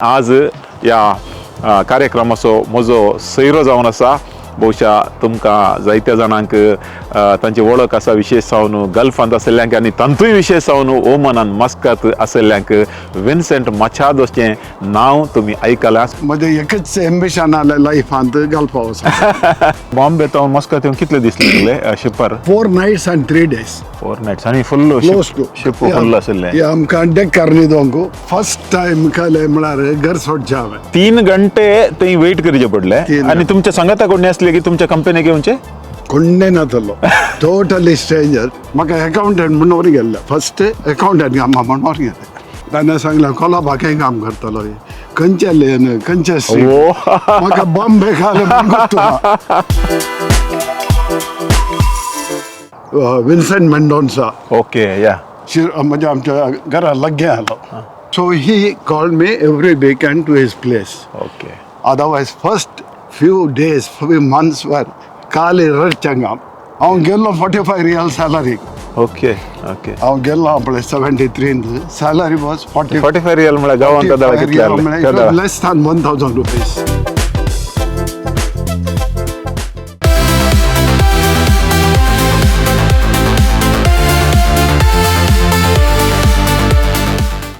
आज या कार्यक्रमाचो म्हजो सैरो जावन आसा. बहुशा तुमकां जायत्या जाणांक तांची वळख आसा विशेष जावन गल्फांत आशिल्ल्यांक आनी तांतूय विशेष जावन ओमानान मस्कत आशिल्ल्यांक विन्सेंट मचादोचें नांव तुमी आयकलां. म्हजें एकच एम्बिशन आसलें लायफांत गल्फा वचपाक. बॉम्बे तो मस्कत येवन कितले दीस लागले शिपार? 4 nights and 3 days. 4 nights आनी फुल्ल शिप फुल्ल आशिल्लें. हे आमकां डेक्कार न्हिदोंक फर्स्ट टायम कळ्ळें म्हळ्यार घर सोडचें हांवें. 3 घंटे थंय वेट करचें पडलें. आनी तुमच्या संगाता कोणी आसले की तुमच्या कंपनीक येवचे? कोण्णे नासलो, टोटली स्ट्रेंजर. म्हाका अकाउंटंट म्हणून व्हर गेल्ले. फर्स्ट अकाउंटंट कामां म्हणून व्हर गेले. ताणें सांगलें कोलाबाकय काम करतलो. खंयचे लेन खंयचे स्ट्रीट म्हाका बॉम्बे विन्सेंट मेंडोन्सा. ओके या म्हणजे आमच्या घरा लग्गे आलो. So he called me every weekend to his place. Okay. Otherwise first few days few months वर खाली रडचें काम. हांव गेल्लो 45 रियल सॅलरी. Okay okay. हांव गेल्लो आपले 73 सॅलरी वॉज 45 रियल म्हळ्यार गांवांत लेस दॅन 1000 रुपीज.